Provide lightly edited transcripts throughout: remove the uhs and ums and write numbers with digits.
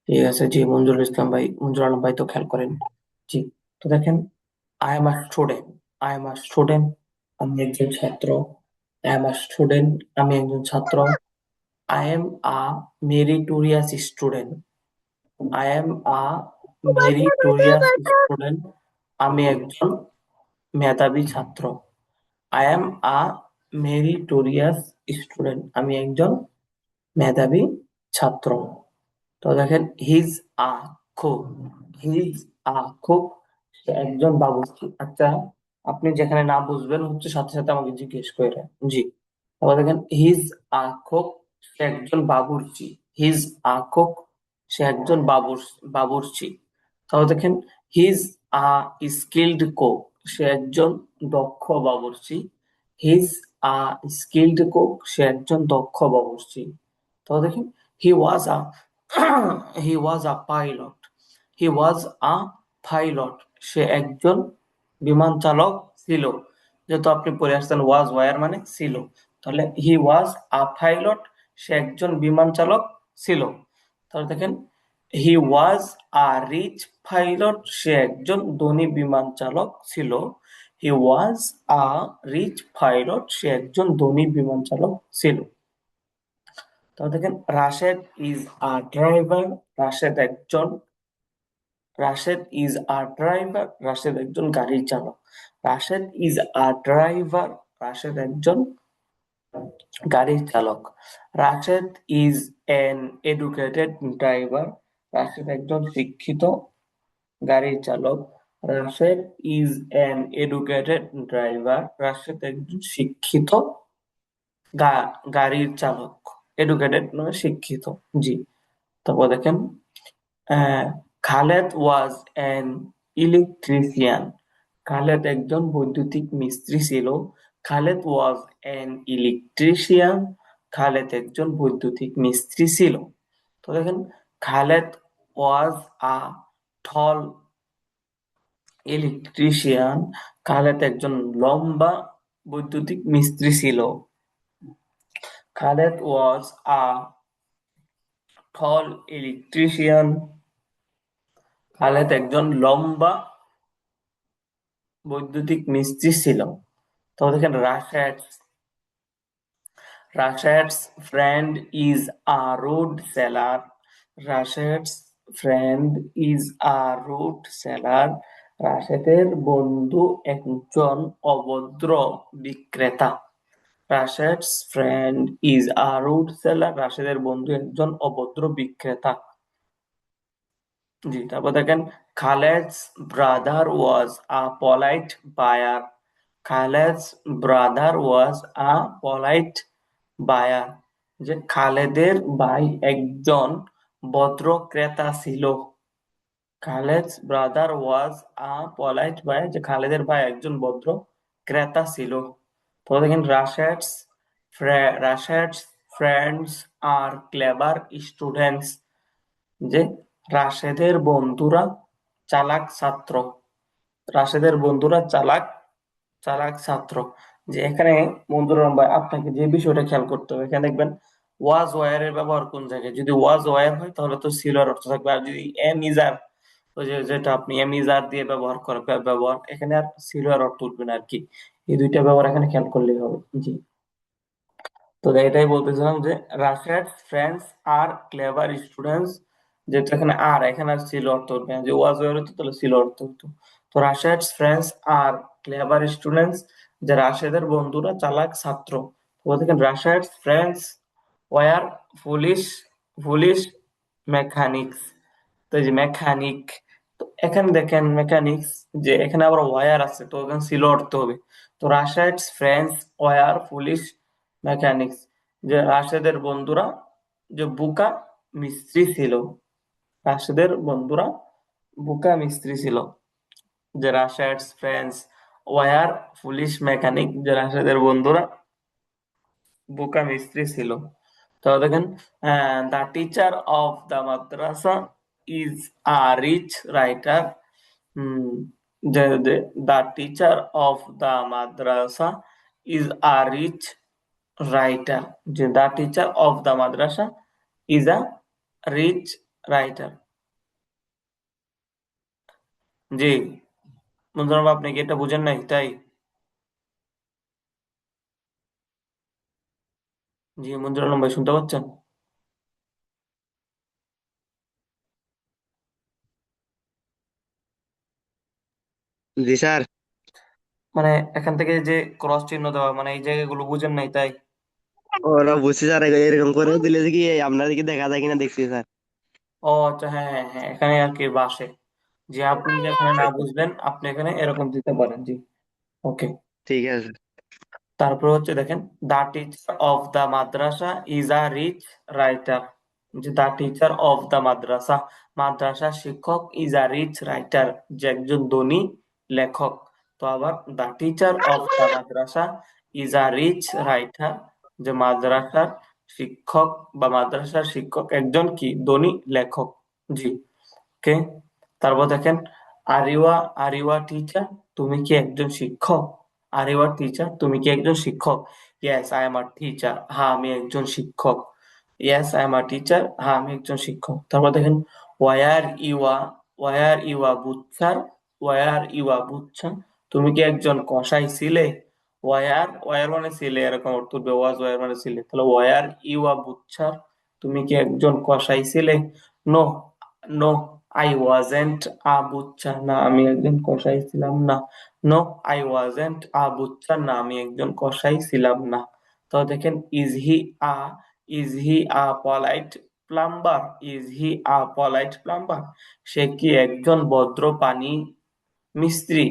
ঠিক আছে জি, মঞ্জুরুল ইসলাম ভাই, মঞ্জুর আলম ভাই তো খেয়াল করেন। জি, তো দেখেন, I am a student. I am a student, আমি একজন ছাত্র। আই এম আ স্টুডেন্ট, আমি একজন ছাত্র। I am a meritorious student. I am a meritorious student, আমি একজন মেধাবী ছাত্র। I am a meritorious student, আমি একজন মেধাবী ছাত্র। তো দেখেন, হিজ আ কুক। হিজ আ কুক, সে একজন বাবুর্চি। আচ্ছা, আপনি যেখানে না বুঝবেন হচ্ছে সাথে সাথে আমাকে জিজ্ঞেস করে। জি, তারপর দেখেন, হিজ আ কুক, সে একজন বাবুর্চি। হিজ আ কুক, সে একজন বাবুর্চি। তারপর দেখেন, হিজ আ স্কিল্ড কুক, সে একজন দক্ষ বাবুর্চি। হিজ আ স্কিল্ড কুক, সে একজন দক্ষ বাবুর্চি। তো দেখেন, হি ওয়াজ আ হি ওয়াজ আ পাইলট। হি ওয়াজ আ পাইলট, সে একজন বিমান চালক ছিল। যেহেতু আপনি পড়ে আসছেন ওয়াজ ওয়ার মানে ছিল, তাহলে হি ওয়াজ আ পাইলট, সে একজন বিমান চালক ছিল। তাহলে দেখেন, হি ওয়াজ আ রিচ পাইলট, সে একজন ধনী বিমান চালক ছিল। হি ওয়াজ আ রিচ পাইলট, সে একজন ধনী বিমান চালক ছিল। তো দেখেন, Rashed is a driver. Rashed একজন Rashed is a driver, Rashed একজন গাড়ি চালক। Rashed is a driver, Rashed একজন গাড়ি চালক। Rashed is an educated driver, Rashed একজন শিক্ষিত গাড়ি চালক। Rashed is an educated driver, Rashed একজন শিক্ষিত গাড়ির চালক। এডুকেটেড মানে শিক্ষিত। জি, তারপর দেখেন, আহ, Khaled was an electrician. Khaled একজন বৈদ্যুতিক মিস্ত্রি ছিল। Khaled was an electrician, Khaled একজন বৈদ্যুতিক মিস্ত্রি ছিল। তো দেখেন, Khaled was a tall electrician, Khaled একজন লম্বা বৈদ্যুতিক মিস্ত্রি ছিল। Khaled was a tall electrician, Khaled একজন লম্বা বৈদ্যুতিক মিস্ত্রি ছিল। তো দেখেন, রাশেদ's friend is a road seller. রাশেদ's friend is a road seller. রাশেদের বন্ধু একজন অভদ্র বিক্রেতা। রাশেদ's friend is a road seller. রাশেদের বন্ধু একজন অভদ্র বিক্রেতা। জি, তারপর দেখেন, খালেদ's brother was a polite buyer. খালেদ's brother was a polite buyer. যে খালেদের ভাই একজন ভদ্র ক্রেতা ছিল। খালেদ's brother was a polite buyer, যে খালেদের ভাই একজন ভদ্র ক্রেতা ছিল। তো দেখেন, রাশেদ's friends are clever students. যে রাশেদের বন্ধুরা চালাক ছাত্র। রাশেদের বন্ধুরা চালাক চালাক ছাত্র। যে এখানে বন্ধুরা ভাই, আপনাকে যে বিষয়টা খেয়াল করতে হবে, এখানে দেখবেন ওয়াজ ওয়ার এর ব্যবহার কোন জায়গায়। যদি ওয়াজ ওয়ার হয় তাহলে তো ছিল এর অর্থ থাকবে, আর যদি এম ইজার, ওই যে যেটা আপনি এম ইজার দিয়ে ব্যবহার করে ব্যবহার, এখানে আর ছিল এর অর্থ উঠবে না আর কি। এই দুইটা ব্যবহার এখানে খেয়াল করলেই হবে। জি, তো এটাই বলতেছিলাম যে রাশেদ ফ্রেন্ডস আর ক্লেভার স্টুডেন্টস, যেটা এখানে আর, এখানে আর ছিল অর্থ হতো না। যে ওয়াজ ওয়ার হতো তাহলে ছিল অর্থ হতো। তো রাশেদ ফ্রেন্ডস আর ক্লেভার স্টুডেন্টস, যে রাশেদের বন্ধুরা চালাক ছাত্র। তো দেখেন, Rashed friends were foolish foolish mechanics. তো এই যে মেকানিক, তো এখানে দেখেন মেকানিক্স, যে এখানে আবার ওয়ার আছে, তো এখানে ছিল অর্থ হবে। তো রাশেদ's friends were foolish mechanics, যে রাশেদের বন্ধুরা যে বুকা মিস্ত্রি ছিল। রাশেদের বন্ধুরা বুকা মিস্ত্রি ছিল। যে রাশেদ's friends were foolish mechanic, যে রাশেদের বন্ধুরা বুকা মিস্ত্রি ছিল। তো দেখেন, the teacher of the madrasa is a rich writer. The teacher of the madrasa is a rich writer. যে the teacher of the madrasa is a rich writer. জি, মঞ্জুর আপনি কি এটা বুঝেন নাই তাই? জি, মঞ্জুর আলম ভাই শুনতে পাচ্ছেন? জি স্যার। মানে এখান থেকে যে ক্রস চিহ্ন দেওয়া, মানে এই জায়গাগুলো বুঝেন নাই তাই? ওরা বুঝছি স্যার, এরকম করে দিলে যে কি আপনাদেরকে দেখা যায় কিনা দেখছি স্যার। ও আচ্ছা, হ্যাঁ হ্যাঁ হ্যাঁ, এখানে আর কি বাসে, যে আপনি যেখানে না বুঝবেন আপনি এখানে এরকম দিতে পারেন। জি, ওকে। ঠিক আছে। তারপর হচ্ছে দেখেন, the teacher of the madrasa is a rich writer. যে দা টিচার অফ দা মাদ্রাসা, মাদ্রাসা শিক্ষক, ইজ আ রিচ রাইটার, যে একজন ধনী লেখক। তো আবার the teacher of the madrasa is a rich writer, যে মাদ্রাসার শিক্ষক বা মাদ্রাসার শিক্ষক একজন কি ধনী লেখক। জি, ওকে। তারপর দেখেন, আরিওয়া, আরিওয়া টিচার, তুমি কি একজন শিক্ষক? আরিওয়া টিচার, তুমি কি একজন শিক্ষক? Yes I am a teacher, হ্যাঁ আমি একজন শিক্ষক। Yes I am a teacher, হ্যাঁ আমি একজন শিক্ষক। তারপর দেখেন, ওয়ার ইউয়া, ওয়ার ইউয়া বুচ্চার, ওয়ার ইউয়া বুচ্চা, তুমি কি একজন কসাই ছিলে? ওয়ার, ওয়ার মানে ছিলে এরকম অর্থ হবে, ওয়াজ ওয়ার মানে ছিলে, তাহলে ওয়ার ইউয়া বুচ্চার, তুমি কি একজন কসাই ছিলে? No, no, I wasn't a butcher, না আমি একজন কসাই ছিলাম না। No, I wasn't a butcher, না আমি একজন কসাই ছিলাম না। তো দেখেন, is he a, is he a polite plumber, is he a polite plumber, সে কি একজন ভদ্র পানি মিস্ত্রি?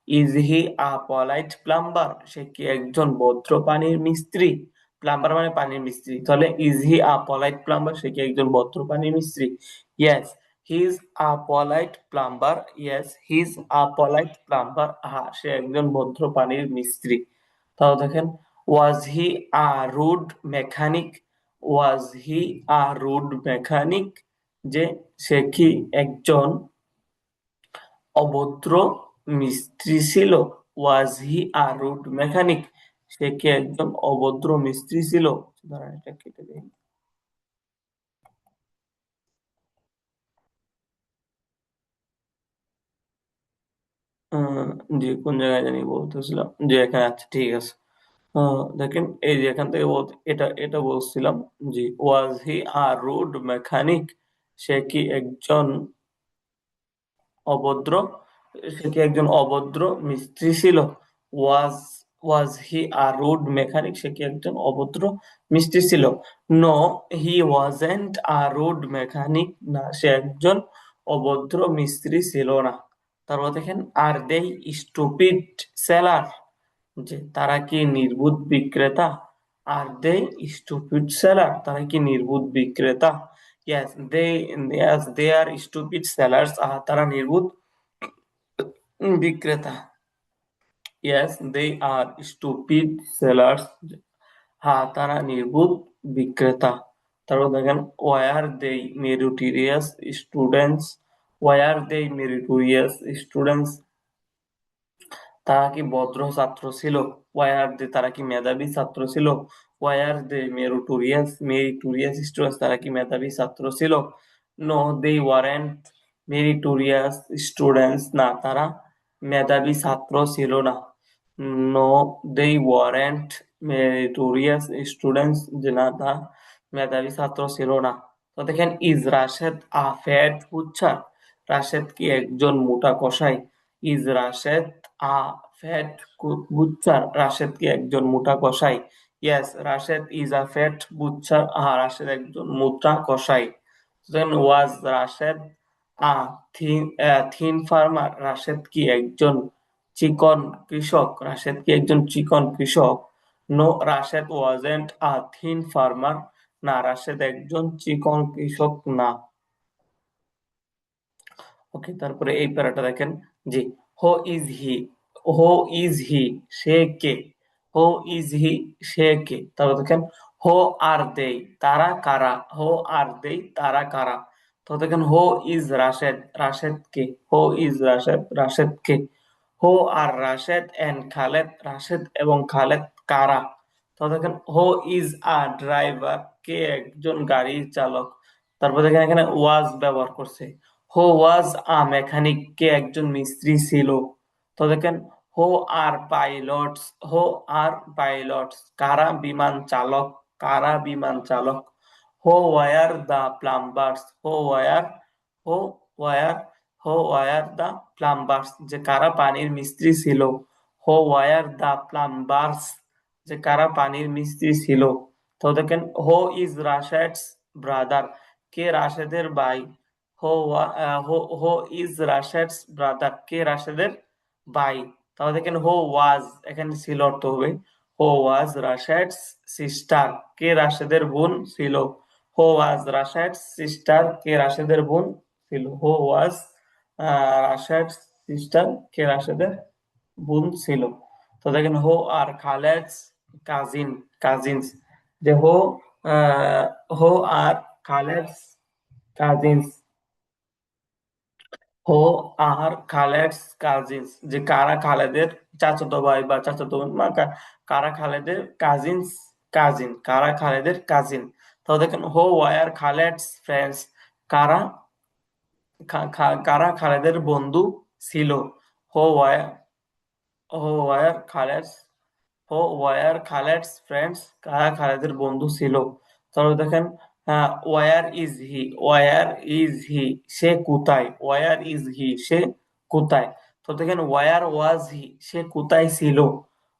Is he a polite plumber, সে কি একজন ভদ্র পানির মিস্ত্রি? প্লাম্বার মানে পানির মিস্ত্রি, তাহলে is he a polite plumber, সে কি একজন ভদ্র পানির মিস্ত্রি? Yes he is a polite plumber, yes he is a polite plumber, হ্যাঁ সে একজন ভদ্র পানির মিস্ত্রি। তাও দেখেন, was he a rude mechanic, was he a rude mechanic, যে সে কি একজন অভদ্র মিস্ত্রি ছিল? ওয়াজ হি আ রুড মেকানিক, সে কি একজন অভদ্র মিস্ত্রি ছিল? দাঁড়ান, এটা কেটে দিই। আহ, জি, কোন জায়গায় জানি বলতেছিলাম, যে এখানে, আচ্ছা ঠিক আছে। দেখেন এই যে এখান থেকে এটা এটা বলছিলাম, জি, ওয়াজ হি আ রুড মেকানিক, সে কি একজন অভদ্র, সে কি একজন অভদ্র মিস্ত্রি ছিল? ওয়াজ, ওয়াজ হি আ রুড মেকানিক, সে কি একজন অভদ্র মিস্ত্রি ছিল? No, he wasn't a rude mechanic, না সে একজন অভদ্র মিস্ত্রি ছিল না। তারপর দেখেন, আর দে স্টুপিড সেলার, যে তারা কি নির্বুধ বিক্রেতা? আর দে স্টুপিড সেলার, তারা কি নির্বুধ বিক্রেতা? Yes, yes, they are stupid sellers. তারা নির্বুধ বিক্রেতা। Yes, they are stupid sellers. হ্যাঁ তারা নির্বুধ বিক্রেতা। তারপর দেখেন, why are they meritorious students? Why are they meritorious students? তারা কি ভদ্র ছাত্র ছিল? ওয়ার দে, তারা কি মেধাবী ছাত্র ছিল? Were they meritorious, meritorious students, তারা কি মেধাবী ছাত্র ছিল? No, they weren't meritorious students, না তারা মেধাবী ছাত্র ছিল না। No, they weren't meritorious students, যে না তা মেধাবী ছাত্র ছিল না। তো দেখেন, is Rashed a fat butcher, Rashed কি একজন মোটা কসাই? Is Rashed a fat butcher, Rashed কি একজন মোটা কসাই? Yes Rashed is a fat butcher, হ্যাঁ রাশেদ একজন মোটা কসাই। দেন was Rashed a thin, thin farmer, Rashed কি একজন চিকন কৃষক? রাশেদ কি একজন চিকন কৃষক? No, Rashed wasn't a thin farmer, না রাশেদ একজন চিকন কৃষক না। ওকে, তারপরে এই প্যারাটা দেখেন, জি, who is he, who is he, say K? Who is he, সে কে? তারপর দেখেন, হো আর দে, তারা কারা? হো আর দে, তারা কারা? তো দেখেন, who is Rashed, Rashed K? Who is Rashed, Rashed কে? হো আর রাশেদ এন্ড খালেদ, রাশেদ এবং খালেদ কারা? তো দেখেন, হো ইজ আ ড্রাইভার, কে একজন গাড়ি চালক? তারপর দেখেন এখানে ওয়াজ ব্যবহার করছে। হো ওয়াজ আ মেকানিক, কে একজন মিস্ত্রি ছিল। তো দেখেন হো আর পাইলটস, হো আর পাইলটস, কারা বিমান চালক, কারা বিমান চালক। হো ওয়ার দা প্লাম্বার্স, হো were, who were, who war দা প্লাম্বার্স, যে কারা পানির মিস্ত্রি ছিল। হো ওয়ার দা প্লাম্বার্স, যে কারা পানির মিস্ত্রি ছিল। তো দেখেন হো ইজ রাশেদস ব্রাদার, কে রাশেদের ভাই। হো ইজ রাশেদস ব্রাদার, কে রাশেদের ভাই। তাহলে দেখেন হো ওয়াজ, এখানে ছিল অর্থ হবে হো ওয়াজ রাশেদস সিস্টার, কে রাশেদের বোন ছিল। হো ওয়াজ রাশেদস সিস্টার, কে রাশেদের বোন ছিল। হো ওয়াজ রাশেদস সিস্টার, কে রাশেদের বোন ছিল। তো দেখেন হো আর খালেদস কাজিন, কাজিনস, যে আহ, হো আর খালেদস কাজিনস, হো আর খালেদস কাজিনস, যে কারা খালেদের চাচাতো ভাই বা চাচাতো বোন, বা কারা খালেদের কাজিনস, কাজিন, কারা খালেদের কাজিন। তো দেখেন হো ওয়ার খালেদস ফ্রেন্ডস, কারা কারা খালেদের বন্ধু ছিল। Who were, who were Khaled's, who were Khaled's friends, কারা খালেদের বন্ধু ছিল। তাহলে দেখেন where is he, where is he, সে কোথায়, ওয়ার ইজ হি, সে কোথায়। তো দেখেন ওয়ার ওয়াজ হি, সে কোথায় ছিল।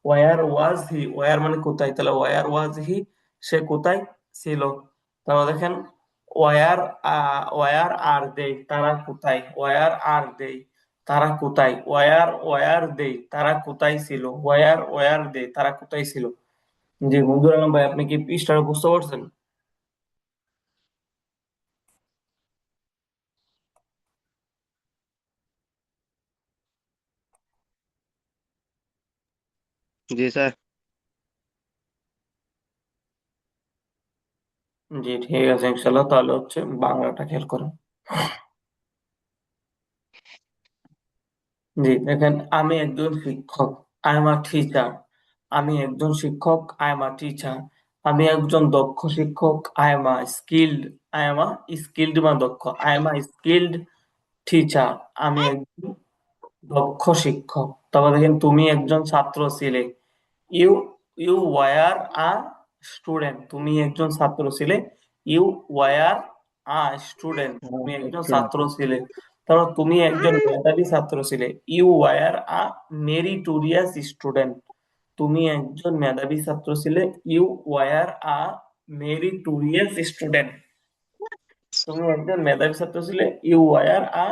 ওয়ার ওয়াজ হি, ওয়ার মানে কোথায়, তাহলে ওয়ার ওয়াজ হি, সে কোথায় ছিল। তাহলে দেখেন ওয়ার, ওয়ার আর দে, তারা কোথায়, ওয়ার আর দে, তারা কোথায়। ওয়ার ওয়ার দে, তারা কোথায় ছিল। ওয়ার ওয়ার দে, তারা কোথায় ছিল। জি মঞ্জুর আলম ভাই, আপনি কি পৃষ্ঠাটা বুঝতে পারছেন? জি স্যার। জি ঠিক আছে, ইনশাল্লাহ। তাহলে হচ্ছে বাংলাটা খেয়াল করেন। জি দেখেন, আমি একজন শিক্ষক, আই এম আ টিচার। আমি একজন শিক্ষক, আই এম আ টিচার। আমি একজন দক্ষ শিক্ষক, I am a skilled, I am a skilled মানে দক্ষ, I am a skilled teacher. আমি একজন দক্ষ শিক্ষক। তারপর দেখেন তুমি একজন ছাত্র ছিলে। You you were a student, তুমি একজন ছাত্র ছিলে। ইউ ওয়ার আ স্টুডেন্ট, তুমি একজন ছাত্র ছিলে। তারপর তুমি একজন মেধাবী ছাত্র ছিলে। You were a meritorious student, তুমি একজন মেধাবী ছাত্র ছিলে। You were a meritorious student, তুমি একজন মেধাবী ছাত্র ছিলে। You were a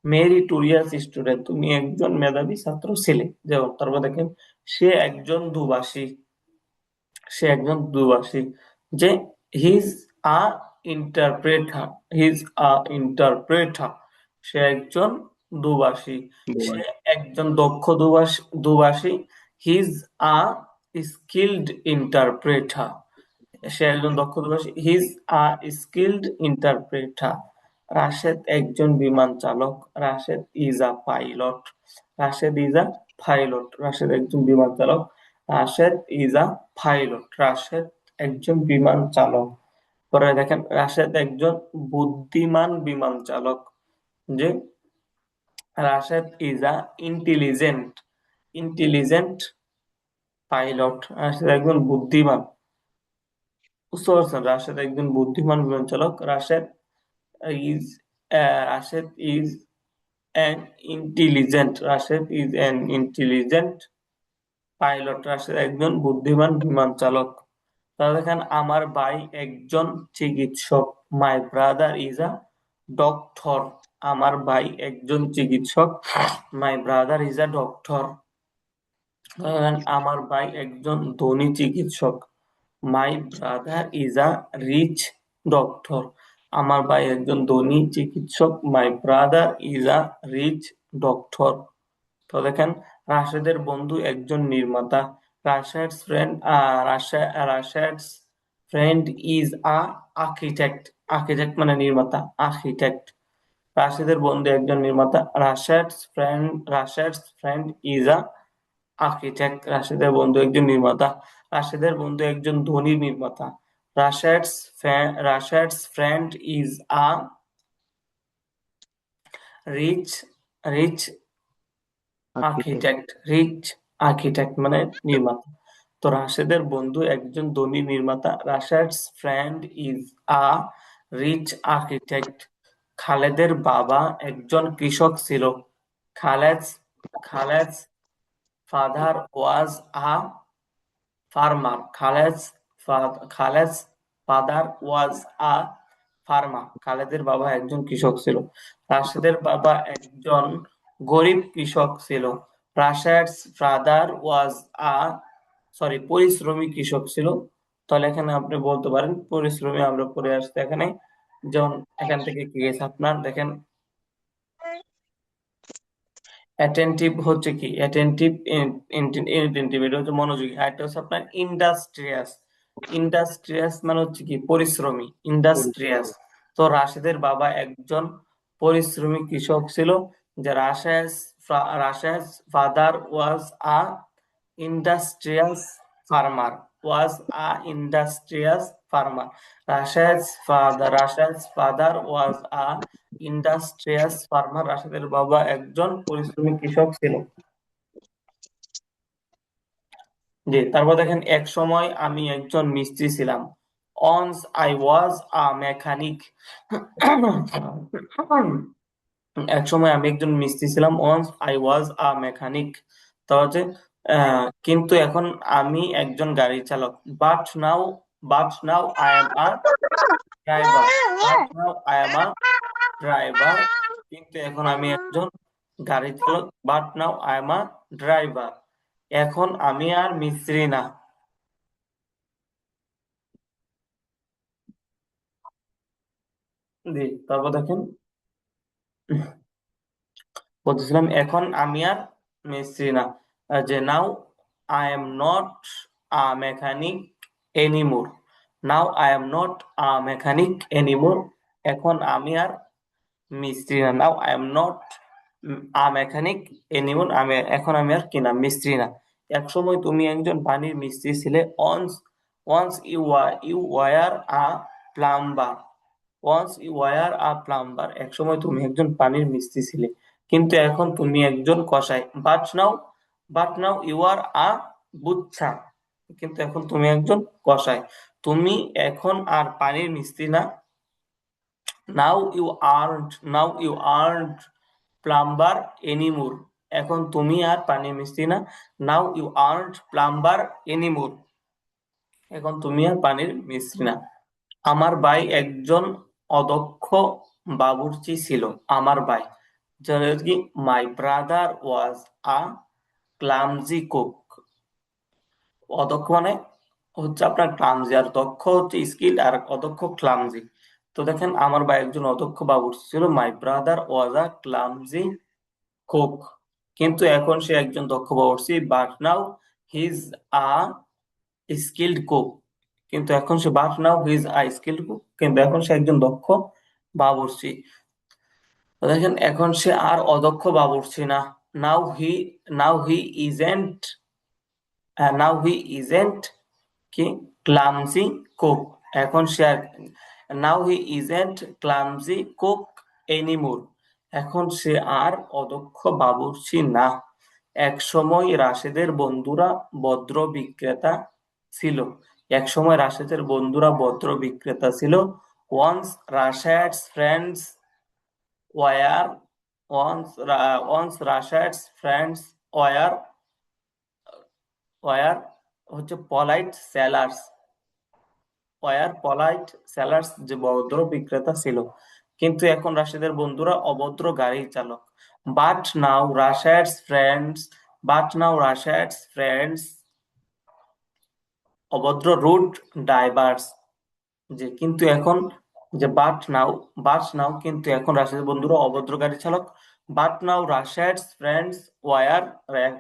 meritorious student, তুমি একজন মেধাবী ছাত্র ছিলে। যেমন তারপর দেখেন সে একজন দুভাষী, সে একজন দুভাষী, যে হিজ আ ইন্টারপ্রেটার, হিজ আ ইন্টারপ্রেটার, সে একজন দুভাষী। সে একজন দক্ষ দুভাষী, দুভাষী। হিজ আ স্কিল্ড ইন্টারপ্রেটার, সে একজন দক্ষ অধিবাসী। হিজ আ স্কিল্ড ইন্টারপ্রেটার। রাশেদ একজন বিমান চালক, Rashed is a pilot, Rashed is a pilot, Rashed একজন বিমান চালক। Rashed is a pilot, Rashed একজন বিমান চালক। পরে দেখেন রাশেদ একজন বুদ্ধিমান বিমান চালক, যে Rashed is a intelligent, intelligent pilot, Rashed একজন বুদ্ধিমান। বুঝতে পারছেন, রাশেদ একজন বুদ্ধিমান বিমান চালক। Is Rashed is an intelligent, Rashed is an intelligent pilot, Rashed একজন বুদ্ধিমান বিমান চালক। তাহলে দেখেন আমার ভাই একজন চিকিৎসক, my brother is a doctor, আমার ভাই একজন চিকিৎসক, my brother is a doctor. আমার ভাই একজন ধনী চিকিৎসক, my brother is a rich doctor, আমার ভাই একজন ধনী চিকিৎসক, my brother is a rich doctor. তো দেখেন রাশেদের বন্ধু একজন নির্মাতা, Rashed's friend, Rashed's friend is a architect, architect মানে নির্মাতা, আর্কিটেক্ট। রাশেদের বন্ধু একজন নির্মাতা, Rashed's friend is a architect, রাশেদের বন্ধু একজন নির্মাতা। রাশেদের বন্ধু একজন ধনী নির্মাতা, Rashad's friend is a rich rich architect. Architect মানে নির্মাতা। তো রাশেদের বন্ধু একজন ধনী নির্মাতা। রাশেদ's friend is a rich architect. খালেদের বাবা একজন কৃষক ছিল। খালেদ's খালেদ's father was a farmer. Khaled's father was a farmer. খালেদের বাবা একজন কৃষক ছিল। রাশেদের বাবা একজন গরিব কৃষক ছিল। রাশেদ's father was a পরিশ্রমী কৃষক ছিল। তাহলে এখানে আপনি বলতে পারেন পরিশ্রমী, আমরা পড়ে আসছি এখানে। যেমন এখান থেকে কি গেছে আপনার দেখেন, অ্যাটেন্টিভ হচ্ছে কি, অ্যাটেন্টিভ ইনটেন্টিভ এটা হচ্ছে মনোযোগী। আর এটা হচ্ছে আপনার ইন্ডাস্ট্রিয়াস। ইন্ডাস্ট্রিয়াস মানে হচ্ছে কি পরিশ্রমী, ইন্ডাস্ট্রিয়াস। তো রাশেদের বাবা একজন পরিশ্রমী কৃষক ছিল। যে Rashed's father was a industrious farmer, was a industrious farmer. Rashed's father was a industrious farmer. রাশেদের বাবা একজন পরিশ্রমী কৃষক ছিল। জি, তারপর দেখেন এক সময় আমি একজন মিস্ত্রি ছিলাম। Once I was a mechanic. এক সময় আমি একজন মিস্ত্রি ছিলাম। Once I was a mechanic. তা হচ্ছে কিন্তু এখন আমি একজন গাড়ি চালক। But now I am a driver. But now I am a driver. কিন্তু এখন আমি একজন গাড়ি চালক। But now I am a driver. এখন আমি আর মিস্ত্রি না। জি, তারপর দেখেন বলতেছিলাম এখন আমি আর মিস্ত্রি না। যে নাও I am not a mechanic anymore. Now I am not a mechanic anymore. এখন আমি আর মিস্ত্রি না। নাও I am not a mechanic anymore. এখন আমি আর কি না, মিস্ত্রি না। এক সময় তুমি একজন পানির মিস্ত্রি ছিলে। Once once you were a plumber. এক সময় তুমি একজন পানির মিস্ত্রি ছিলে, কিন্তু এখন তুমি একজন কসাই। বাট নাও ইউ আর আ বুচ্চা। কিন্তু এখন তুমি একজন কসাই। তুমি এখন আর পানির মিস্ত্রি না। Now you aren't plumber anymore. এখন তুমি আর পানির মিস্ত্রি না। Now you aren't plumber anymore. এখন তুমি আর পানির মিস্ত্রি না। আমার ভাই একজন অদক্ষ বাবুর্চি ছিল। আমার ভাই, যেটা কি, my brother was a clumsy cook. অদক্ষ মানে হচ্ছে আপনার ক্লামজি, আর দক্ষ হচ্ছে স্কিল, আর অদক্ষ ক্লামজি। তো দেখেন আমার ভাই একজন অদক্ষ বাবুর্চি ছিল। My brother was a clumsy cook. কিন্তু এখন সে একজন দক্ষ বাবুর্চি। But now his a skilled cook. কিন্তু এখন সে একজন দক্ষ বাবুর্চি। তো দেখেন এখন সে আর অদক্ষ বাবুর্চি না। নাও হি নাও হি ইজেন্ট নাও হি ইজেন্ট কি ক্লামজি কুক। এখন সে আর নাও হি ইজেন্ট ক্লামজি কুক এনিমোর। এখন সে আর অদক্ষ বাবুর্চি না। এক সময় রাশেদের বন্ধুরা ভদ্র বিক্রেতা ছিল। এক সময় রাশেদের বন্ধুরা ভদ্র বিক্রেতা ছিল। Once Rashed's friends were once Rashad's friends were হচ্ছে পলাইট সেলার্স, যে ভদ্র বিক্রেতা ছিল। কিন্তু এখন রাশেদের বন্ধুরা অভদ্র গাড়ি চালক। But now Rashed's friends but now Rashed's friends অভদ্র রুড ড্রাইভার্স। যে কিন্তু এখন যে বাট নাও কিন্তু এখন রাশেদের বন্ধুরা অভদ্র গাড়ি চালক। But now Rashed's friends were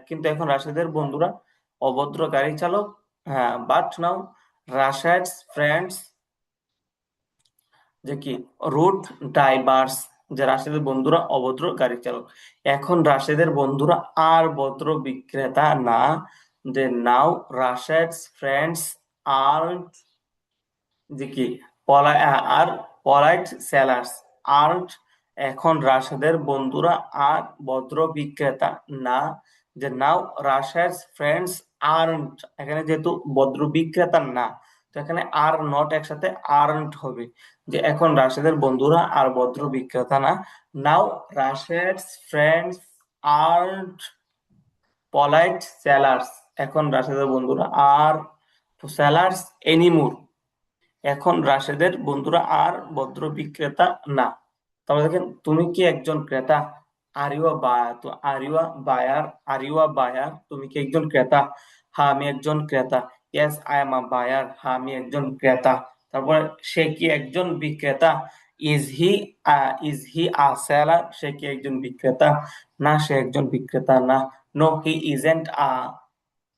কিন্তু এখন রাশেদের বন্ধুরা অভদ্র গাড়ি চালক। হ্যাঁ, বাট নাও রাশেদ's ফ্রেন্ডস যে কি রুড ড্রাইভার্স, যে রাশেদের বন্ধুরা অভদ্র গাড়ি চালক। এখন রাশেদের বন্ধুরা আর ভদ্র বিক্রেতা না। যে নাও রাশেদ's ফ্রেন্ডস আর যে কি আর পলাইট সেলার্স আর্ট, এখন রাশেদের বন্ধুরা আর ভদ্র বিক্রেতা না। যে নাও রাশেদস ফ্রেন্ডস আর্নট, এখানে যেহেতু ভদ্র বিক্রেতা না, তো এখানে আর নট একসাথে আর্নট হবে। যে এখন রাশেদের বন্ধুরা আর ভদ্র বিক্রেতা না। নাও রাশেদস ফ্রেন্ডস আর্নট পলাইট সেলার্স, এখন রাশেদের বন্ধুরা আর সেলার্স এনিমোর, এখন রাশেদের বন্ধুরা আর ভদ্র বিক্রেতা না। তাহলে দেখেন, তুমি কি একজন ক্রেতা? আরিওয়া বায়ার, তো আরিওয়া বায়ার, আরিওয়া বায়ার, তুমি কি একজন ক্রেতা? হ্যাঁ আমি একজন ক্রেতা। Yes I am a buyer, হ্যাঁ আমি একজন ক্রেতা। তারপর সে কি একজন বিক্রেতা? ইজ হি আ সেলার, সে কি একজন বিক্রেতা? না সে একজন বিক্রেতা না। No he isn't a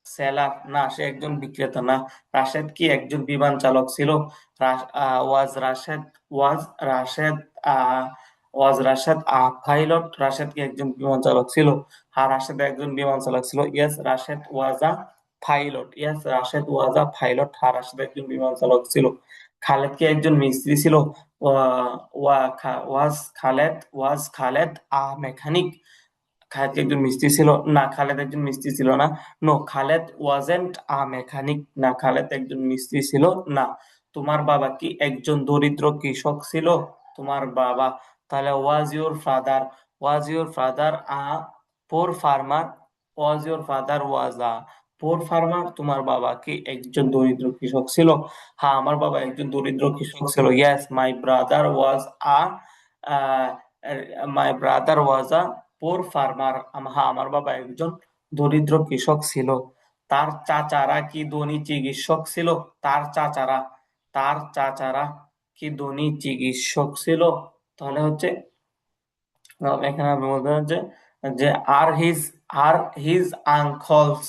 seller, না সে একজন বিক্রেতা না। রাশেদ কি একজন বিমান চালক ছিল? ওয়াজ রাশেদ ওয়াজ রাশেদ ওয়াজ রাশেদ পাইলট, রাশেদ কি একজন বিমান চালক ছিল? হ্যাঁ রাশেদ একজন বিমান চালক ছিল। ইয়েস রাশেদ ওয়াজ আ পাইলট, ইয়েস রাশেদ ওয়াজ আ পাইলট, হ্যাঁ রাশেদ একজন বিমান চালক ছিল। খালেদ কি একজন মিস্ত্রি ছিল? ওয়াজ খালেদ মেকানিক, খালেদ কি একজন মিস্ত্রি ছিল? না খালেদ একজন মিস্ত্রি ছিল না। No Khaled wasn't a mechanic, না খালেদ একজন মিস্ত্রি ছিল না। তোমার বাবা কি একজন দরিদ্র কৃষক ছিল? তোমার বাবা, তাহলে was your father a poor farmer, was your father was a poor farmer, তোমার বাবা কি একজন দরিদ্র কৃষক ছিল? হ্যাঁ আমার বাবা একজন দরিদ্র কৃষক ছিল। Yes my brother was a poor farmer, হ্যাঁ আমার বাবা একজন দরিদ্র কৃষক ছিল। তার চাচারা কি ধনী চিকিৎসক ছিল? তার চাচারা তার চাচারা কি ধনী চিকিৎসক ছিল? তাহলে হচ্ছে এখানে আপনি বলতে পারেন যে যে আর হিজ আর হিজ আঙ্কলস,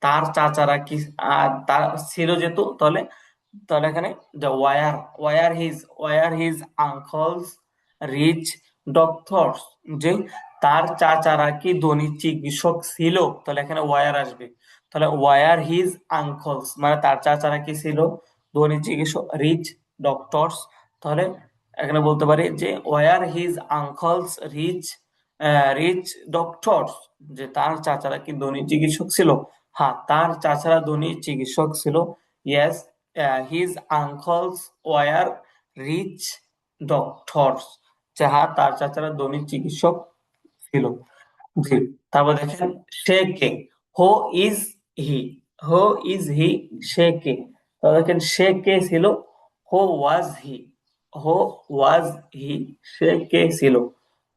তার চাচারা কি তার ছিল যেহেতু, তাহলে তাহলে এখানে যে were his uncles rich doctors, যে তার চাচারা কি ধনী চিকিৎসক ছিল, তাহলে এখানে ওয়ার আসবে। তাহলে ওয়ার হিজ আঙ্কলস মানে তার চাচারা কি ছিল? ধনী চিকিৎসক, রিচ ডক্টরস। তাহলে এখানে বলতে পারি যে were his uncles rich doctors, যে তার চাচারা কি ধনী চিকিৎসক ছিল? হ্যাঁ তার চাচারা ধনী চিকিৎসক ছিল। Yes his uncles were rich doctors, যাহা তার চাচারা ধনী চিকিৎসক ছিল। জি। তারপর দেখেন সে কে, who is he, who is he, সে কে। তারপর দেখেন সে কে ছিল? হো ওয়াজ হি, হো ওয়াজ হি, সে কে ছিল?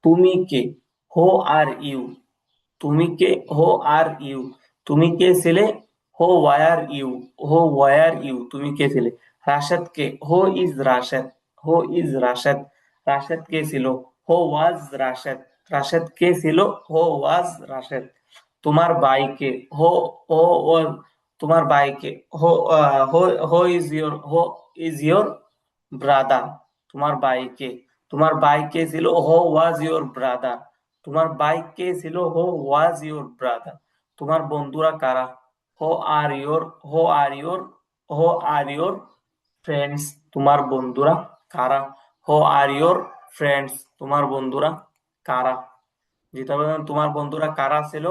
তুমি কে, হো আর ইউ, তুমি কে, হো আর ইউ, তুমি কে ছিলে? হো ওয়ার ইউ, তুমি কে ছিলে? রাশেদ কে, হো ইজ রাশেদ, রাশেদ কে ছিল? হো ওয়াজ রাশেদ, রাশেদ কে ছিল? হো ওয়াজ রাশেদ। তোমার ভাইকে, হো হো ও- তোমার ভাইকে, হো হো হো ইজ ইয়োর ব্রাদার, তোমার ভাইকে, তোমার ভাইকে ছিল? হো ওয়াজ ইয়োর ব্রাদার, তোমার ভাইকে ছিল? হো ওয়াজ ইয়োর ব্রাদার। তোমার বন্ধুরা কারা? হো আর ইয়োর হো আর ইয়োর হো আর ইয়োর ফ্রেন্ডস, তোমার বন্ধুরা কারা? হো আর ইয়োর ফ্রেন্ডস, তোমার বন্ধুরা কারা? যেটা বললাম তোমার বন্ধুরা কারা ছিল?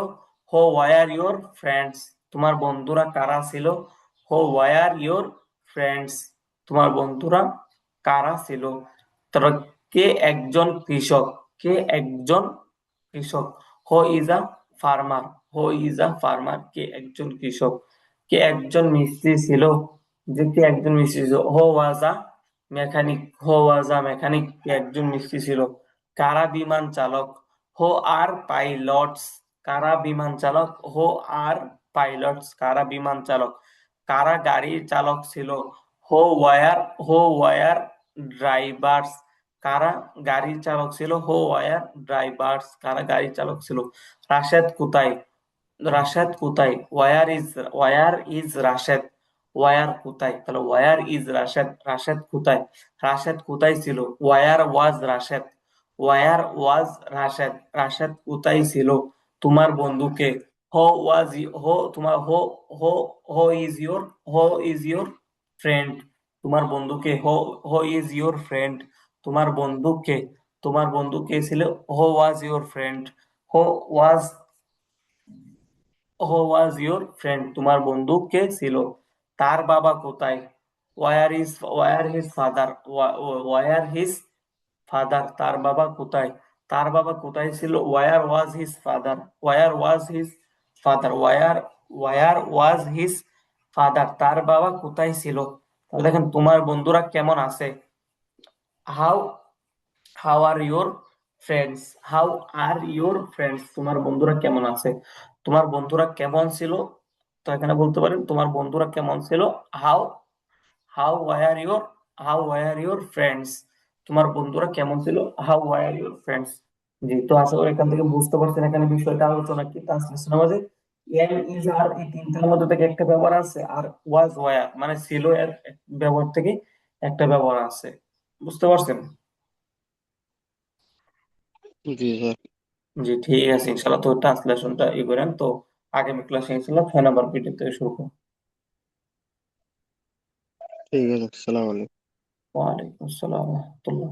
হো ওয়ার ইয়োর ফ্রেন্ডস, তোমার বন্ধুরা কারা ছিল? হো ওয়ার ইয়োর ফ্রেন্ডস, তোমার বন্ধুরা কারা ছিল? তারপর কে একজন কৃষক, কে একজন কৃষক? Who is a farmer, who is a farmer, কে একজন কৃষক। কে একজন মিস্ত্রি ছিল? যে কে একজন মিস্ত্রি ছিল? হো ওয়াজ আ মেকানিক, কে একজন মিস্ত্রি ছিল। কারা বিমান চালক? হো আর পাইলটস, কারা বিমান চালক? হো আর পাইলটস, কারা বিমান চালক। কারা গাড়ির চালক ছিল? হো ওয়ার ড্রাইভার্স, কারা গাড়ির চালক ছিল? হো ওয়ার ড্রাইভার্স, কারা গাড়ির চালক ছিল। রাশেদ কোথায়? রাশেদ কোথায়? ওয়ার ইজ রাশেদ, ওয়ার কোথায়? তাহলে ওয়ার ইজ রাশেদ, রাশেদ কোথায়? রাশেদ কোথায় ছিল? ওয়ার ওয়াজ রাশেদ, রাশেদ কোথায় ছিল? তোমার বন্ধুকে, হো ওয়াজ হো তোমার হো হো হো ইজ ইয়োর ফ্রেন্ড, তোমার বন্ধুকে, হো ইজ ইউর ফ্রেন্ড, তোমার বন্ধুকে, তোমার বন্ধু কে ছিল, হো ওয়াজ ইউর ফ্রেন্ড, হো ওয়াজ, হো ওয়াজ ইউর ফ্রেন্ড, তোমার বন্ধু কে ছিল, তার বাবা কোথায়, where his father, where his father, তার বাবা কোথায়, তার বাবা কোথায় ছিল, where was his father, where was his father, where was his father, তার বাবা কোথায় ছিল। তাহলে দেখেন তোমার বন্ধুরা কেমন আছে, how how are your friends, how are your friends, তোমার বন্ধুরা কেমন আছে, তোমার বন্ধুরা কেমন ছিল, তো এখানে বলতে পারেন তোমার বন্ধুরা কেমন ছিল, how how were your how were your friends, তোমার বন্ধুরা কেমন ছিল, হাউ ওয়ার ইউর ফ্রেন্ডস। জি, তো আশা করি এখান থেকে বুঝতে পারছেন এখানে বিষয়টা আলোচনা কি ট্রান্সলেশনের মাঝে এম ইজ আর এই তিনটার মধ্যে থেকে একটা ব্যবহার আছে, আর ওয়াজ ওয়ার মানে ছিল এর ব্যবহার থেকে একটা ব্যবহার আছে। বুঝতে পারছেন? জি স্যার। জি ঠিক আছে, ইনশাল্লাহ তো ট্রান্সলেশনটা ই করেন তো, আগামী ক্লাসে ইনশাল্লাহ 6 নম্বর পিডিএফ থেকে শুরু করুন। ঠিক আছে, আসসালামু আলাইকুম। ওয়ালাইকুম আসসালাম ওয়া রাহমাতুল্লাহ।